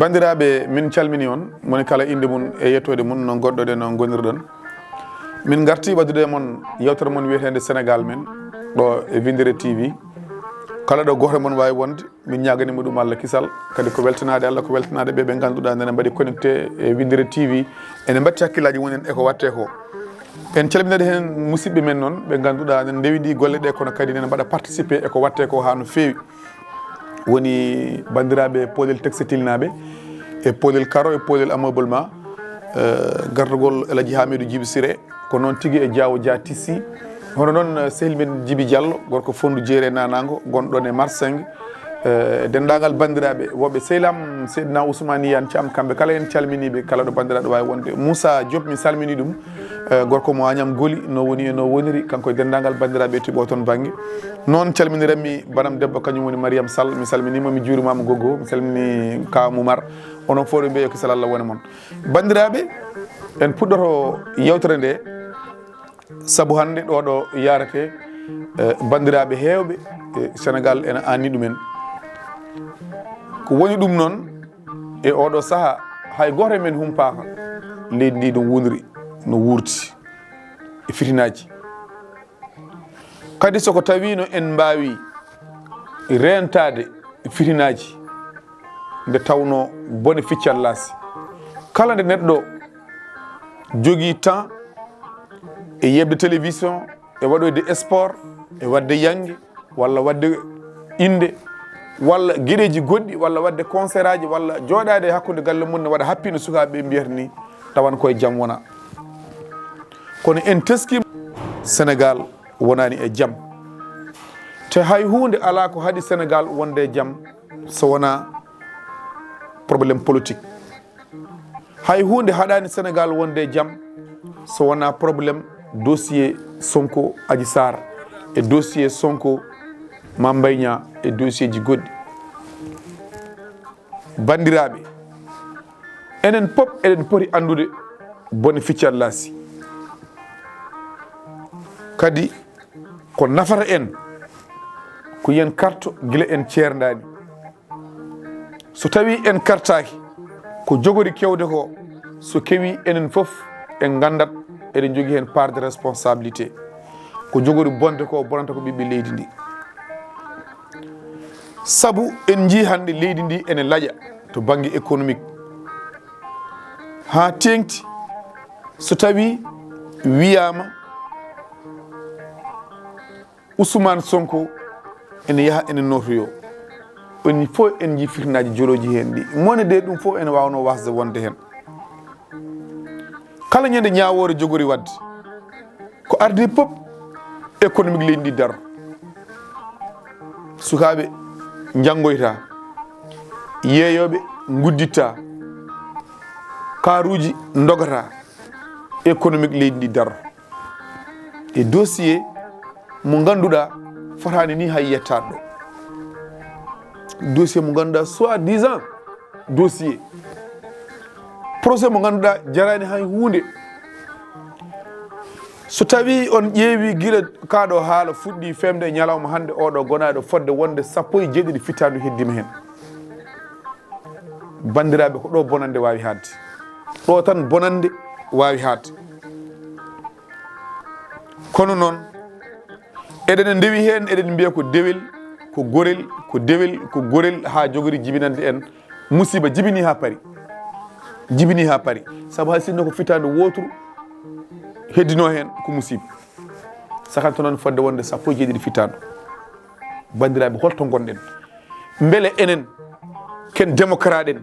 bandiraɓe min calmini on moni kala inde mun e yettode mun no goɗɗoɗe no gonirɗon min garti waddude mon yewtere mon wiyetede Senegaal men ɗo e Winndere-tv kala ɗo goto mon wawi wonde min ñaganima ɗum Allah kisal kadi ko weltanade Allah ko weltanade ɓe ganduɗa nene mbaɗi connecté e Winndere-tv ene batti hakkillaji wonen eko watte ko en calminade hen musidɓe men noon ɓe ganduɗa nene ndewiɗi golle ɗe kono kadi nene mbaɗa participé eko watte ko ha no fewi woni bandiraɓe poolel textile naɓe e poolel karo e poolel ameublement gardugol Alaji Hamidou Djiby Siré ko noon tigui e Diawo Dia Tissi hono noon sehil men Djiby Diallo gorko fondu jeere nanago gonɗon e Marseng dendagal bandiraɓe woɓɓe sehlam Seydina Ousmane Iyane Thiam kamɓe kala en calminiɓe kala ɗo bandiraɗo wawi wonde Moussa Diop mi salmini ɗum gorko mo Agnam Goli no woni e no woniri kanko e dendagal bandiraɓe tiɓo toon banggue noon calminiranmi banam debbo kañum woni Mariame Sall mi salminima mi juurimama Gogo mi salmini Ka Moumar onon fof ɗo mbiye ko sal Allah wone moon bandiraɓe en puɗɗoto yewtere nde saabu hande ɗo ɗo yarate bandiraɓe hewɓe Sénégal ene anni ɗumen ko woni ɗum noon e oɗo saaha hay goto e men humpaka leydi ndi no woniri no wurti e fitinaji kadi soko tawino en mbawi rentade fitinaji nde tawno bone ficcal laasi kala nde neɗɗo jogui temps e yebde télévision e waɗoyde sport e wadde yangue walla wadde inde walla gueɗeji goɗɗi walla wadde concert aji walla jooɗade hakkude galle mum ne waɗa happino sukaɓe mbiyata ni tawan koye jaam wona kono en teskima Sénégal wonani e jaam te hay hunde ala ko haaɗi Sénégal wonde e jaam so wona probléme politique hay hunde haɗani Sénégal wonde e jaam so wona probléme dossier Sonko Adji Sarr e dossier Sonko Mame Mbaye Niang e dossier ji goɗɗi bandiraɓe enen pop eɗen poti andude bone ficcal laasi kadi ko nafata en ko yen karto guila en ceerdani so tawi en kartaki ko jogori kewde ko so kewi enen foof en gandat eɗen jogui hen part de responsabilité ko jogori bonde ko bonanta ko ɓiɓɓe leydi ndi saabu en jii hande leydi ndi ene laaƴa to banggue économique ha tengti so tawi wiyama Ousmane Sonko ene yaaha ene notoyo on fof en jii fitinaji joloji hen ɗi mone de ɗum fof ene wawno wasde wonde hen kala ñande ñawore jogori wadde ko ardi pop économique leydi ndi daro sukaɓe janggoyta yeeyoɓe gudditta karuji dogata économique leydi ndi daro e dossier mo ganduɗa fotani ni hay yettaɗo ɗo dossier mo ganduɗa soi-disant dossier procès mo ganduɗa jarani hay hunde so tawi on ƴeewi guila kaɗo haala fuɗɗi femde e ñalawma hande oɗo gonaɗo fodde wonde 17 fittandu heddima hen bandiraɓe ko ɗo bonande wawi hadde ɗo tan bonande wawi hadde kono noon eɗen ndewi hen eɗen mbiya ko dewel ko gorel ko dewel ko gorel ha jogori jibinande en musiba jibini ha paari saabu hay sinno ko fitande woturu heddino hen ko musiba sakanto noon fodde wonde 17 fittandu bandiraɓe holto gonɗen beele enen ken démocrate en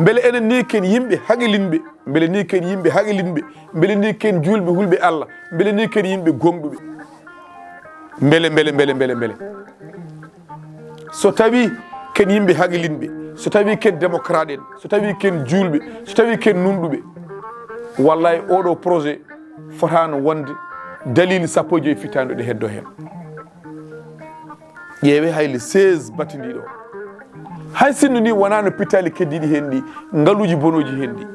beele enen ni ken yimɓe haqqilinɓe beele ni ken yimɓe haqqilinɓe beele ni ken julɓe hulɓe Allah beele ni ken yimɓe gomɗuɓe beele so tawi ken yimɓe haqqilinɓe so tawi ken démocrate en so tawi ken julɓe so tawi ken nunɗuɓe wallahi oɗo projet fotano wonde dalil 15 fittandu ɗe heddo hen ƴeewe hayle 16 battidiɗo hay sinno ni wona no pitali keddiɗi hen ɗi ngaluji bonoji hen ɗi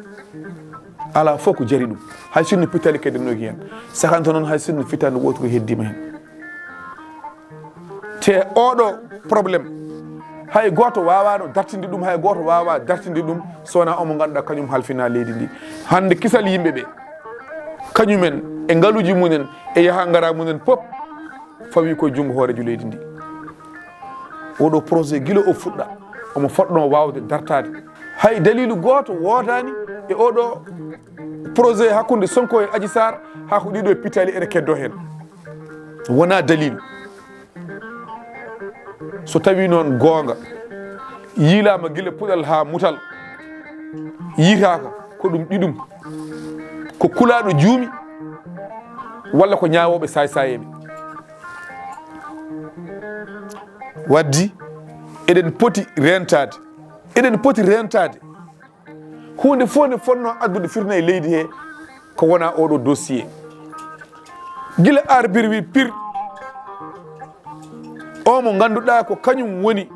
ala fof ko jari ɗum hay sinno pitali keddinoki hen sakanta noon hay sinno fittandu wotoro heddima hen te oɗo probléme hay goto wawano dartinde ɗum hay goto wawa dartinde ɗum sowona omo ganduɗa kañum halfina leydi ndi hande kisal yimɓeɓe kañumen e ngaluji munen e yaaha ngara munen pop fawi koye junggo hoorejo leydi ndi oɗo projet guila o fuɗɗa omo fotno wawde dartade hay dalilu goto wodani e oɗo projet hakkude Sonko e Adji Sarr ha ko ɗiɗo pitali ene keddo hen wona dalilu so tawi noon gonga yiilama guila puɗal ha mutal yitaka ko ɗum ɗiɗum ko kulaɗo juumi walla ko ñawoɓe saysayeɓe waddi eɗen poti rentade hunde fof nde fonno addude firna e leydi he ko wona oɗo dossier guila arbir wi pir o mo ganduɗa ko kañum woni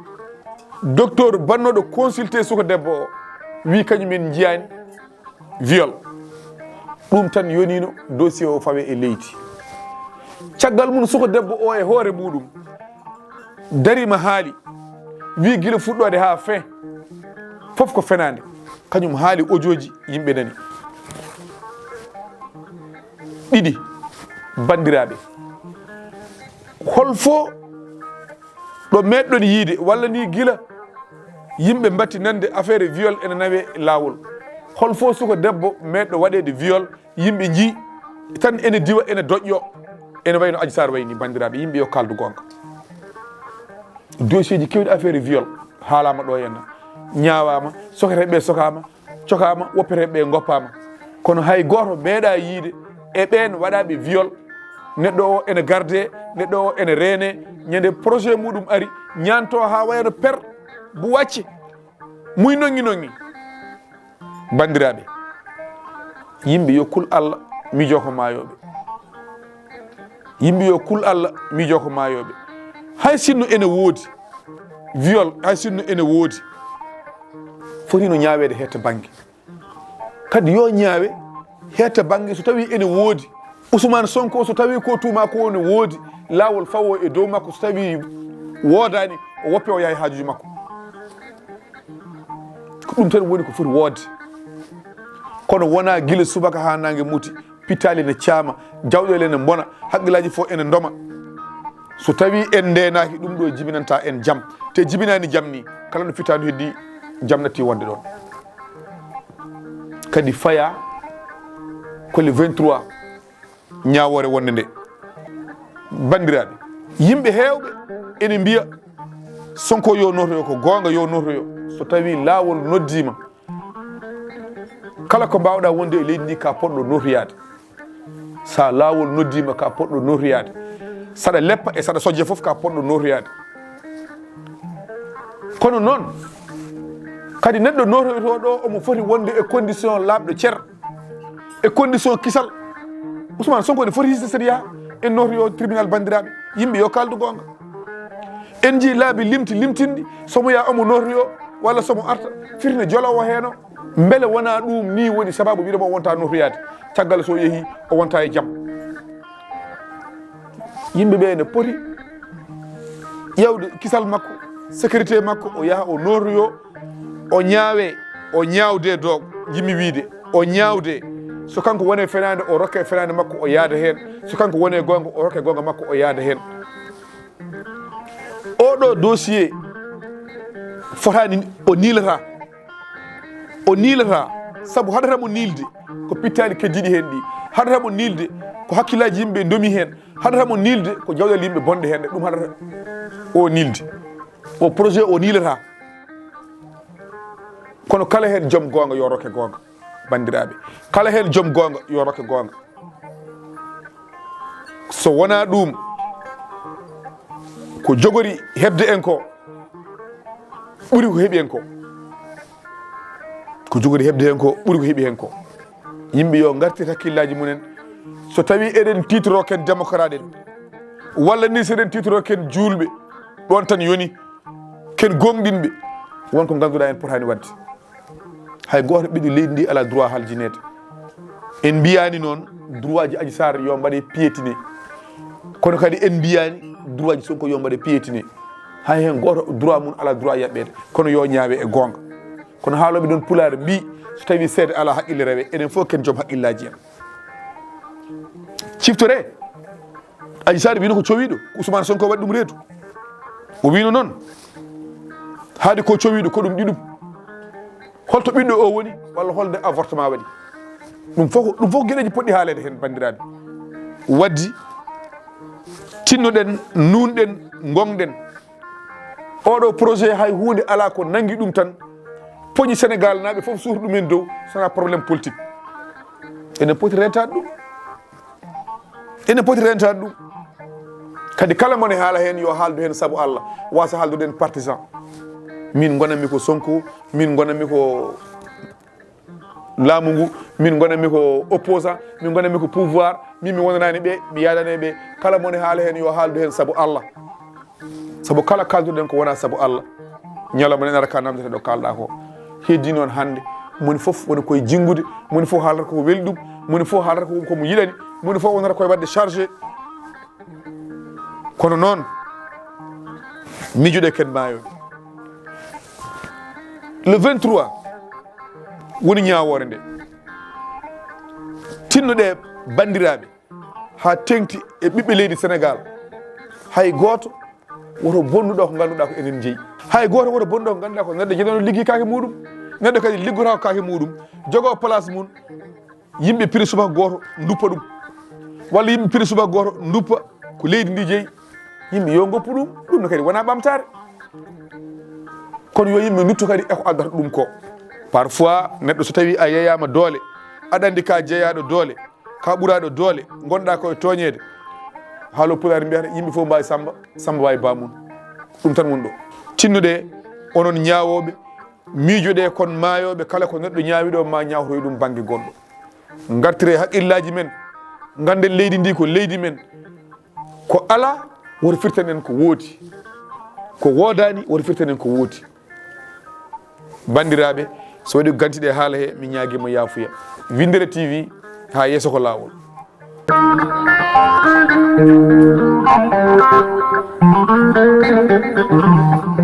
docteur bannoɗo consulté suko debbo o wi kañumen jiyani viol ɗum tan yonino dossier o fawe e leydi caggal mum suko debbo o e hoore muɗum darima haali wi guila fuɗɗode ha fin fof ko fenade kañum haali audio ji yimɓe nani ɗiɗi bandiraɓe holfo ɗo meɗɗon yiide walla ni guila yimɓe batti nande affaire viol ene nawe laawol holfo suko debbo meɗɗo waɗede viol yimɓe jii tan ene diwa ene doƴƴo ene wayno Adji Sarr wayni bandiraɓe yimɓe yo kaldu gonga dossier ji kewɗi affaire viol haalama ɗo henna ñawama soketeɓe sokama cokama woppeteɓe goppama kono hay goto meeɗa yiide e ɓen waɗaɓe viol neɗɗo o ene garde neɗɗo o ene reene ñande projet muɗum ari ñanto ha wayno per bu wacce muy nongi bandiraɓe yimɓe yo kul Allah miijo ko mayoɓe yimɓe yo kul Allah miijo ko mayoɓe hay sinno ene woodi viol hay sinno ene woodi fotino ñaawede hette banggue kadi yo ñaawe hette banggue so tawi ene woodi Ousmane Sonko so tawi ko tuma ko ne woodi laawol fawo e dow makko so tawi woodani o woppe o yahay haajuji makko ko ɗum tan woni ko foti woodde kono wona guila subaka ha nangue muti pitali ne caama jawɗele ne bona haqqillaji fof ene ndoma so tawi en ndenaki ɗum ɗo jibinanta en jaam te jibinani jaam ni kala no fitani heddi jaam natti wonde ɗon kadi faya ko le 23 ñawore wonde nde bandiraɓe yimɓe hewɓe ene mbiya Sonko yo notoyo ko gonga yo notoyo so tawi laawol noddima kala ko mbawɗa wonde e leydi ndi ka poɗɗo notoyade sa laawol noddima ka poɗɗo notoyade saɗa leppa e saɗa sojje foof ka poɗɗo notoyade kono noon kadi neɗɗo notoyto ɗo omo foti wonde e condition laaɓɗo cer e condition kisal Ousmane Sonko ne foti hisde saɗa yaha en notoyo tribunal bandiraɓe yimɓe yo kaldu gonga en jii laabi limtinɗi somo ya omo notoyo walla somo arta firne jolowo heno beele wona ɗum ni woni sababu wiɗoma o wonta notoyade caggal so yeehi o wonta e jaam yimɓeɓe ne poti ƴewde kisal makko sécurité makko o yaha o notoyo o ñaawe o ñaawde dow jimmi wiide o ñaawde so kanko wone fenade o rokke fenade makko o yaada hen so kanko wone gonga o rokke gonga makko o yaada hen oɗo dossier fotani o niilata saabu haɗatamo niilde ko pittali keddiɗi hen ɗi haɗatamo niilde ko hakkillaji yimɓe domi hen haɗatamo niilde ko jawɗele yimɓe bonde hen ɗe ɗum haɗata o niilde o projet o niilata kono kala hen joom gonga yo rokke gonga bandiraɓe kala hen joom gonga yo rokke gonga so wona ɗum ko jogori hebde en ko ɓuuri ko heeɓi en ko jogori hebde hen ko ɓuuri ko heeɓi hen ko yimɓe yo gartir hakkillaji munen so tawi eɗen titoro ken démocrate en walla ni seɗen titoro ken julɓe ɗon tan yoni ken gonɗinɓe wonko ganduɗa en potani wadde hay goto ɓiɗɗo leydi ndi ala droit haljinede en mbiyani noon droit ji Adji Sarr yo mbaɗe piétiné kono kadi en mbiyani droit ji Sonko yombade piétiner hay hen goto droit mun ala droit yaɓɓede kono yo ñaawe e gonga kono haaloɓe ɗon pulaar mbi so tawi seede ala haqqille rewe enen fof ken joom haqqillaji en ciftore Adji Sarr wino ko cowiɗo Ousmane Sonko waɗi ɗum reedu o wino noon haade ko cowiɗo ko ɗum ɗiɗum holto ɓiɗɗo o woni walla holde avortement waɗi ɗum fof gueɗeji poɗɗi haalede hen bandiraɓe waddi tinnoɗen nunɗen gonɗen oɗo projet hay hunde ala ko nangui ɗum tan poñi Sénégal naɓe foof suuta ɗumen dow sona probléme politique enen poti rentade ɗum kadi kala mone haala hen yo haaldu hen saabu Allah wasa haalduɗen partisan min gonanmi ko Sonko min gonanmi ko laamu ngu min gonanmi ko opposant min gonanmi ko pouvoir min mi wonanani ɓe mi yadane ɓe kala mone haala hen yo haaldu hen saabu Allah saabu kala kalduɗen ko wona saabu Allah ñalawma nen ara ka namdete ɗo kalɗa ko heddi noon hande moni foof woni koye jingude moni foof haalata koko welɗum moni foof haalata komo yiɗani moni foof wonata koye wadde chargé kono noon miijuɗe ken maayo le 23 woni ñawore nde tinnoɗe bandiraɓe ha tengti e ɓiɓɓe leydi Sénégal hay goto woto bonnuɗo ko ganduɗa ko enen jeeyi hay goto woto bonnuɗo ko ganduɗa ko neɗɗo jeeɗano ligguey kake muɗum neɗɗo kadi liggota ko kake muɗum jogo place mum yimɓe prix subaka goto duppa ɗum walla yimɓe prix subaka goto duppa ko leydi ndi jeeyi yimɓe yo goppu ɗum no kadi wona ɓamtare kono yo yimɓe dutto kadi eko addata ɗum ko parfois neɗɗo so tawi a yeyama doole aɗa andi ka jeeyaɗo doole ka ɓuraɗo doole gonɗa koye toñede haalo pulaar mbiyata yimɓe fof mbawi samba wawi bamum ɗum tan woni ɗo tinnuɗe onon ñawoɓe miijoɗe kon maayoɓe kala ko neɗɗo ñaawiɗo ma ñawtoy ɗum banggue goɗɗo gartire haqqillaji men ganden leydi ndi ko leydi men ko ala woto firten en ko woodi ko woodani woto firten en ko woodi bandiraɓe so waɗi gantiɗe haala he mi ñaaguima yaafuya Winndere-tv ha yeeso ko laawol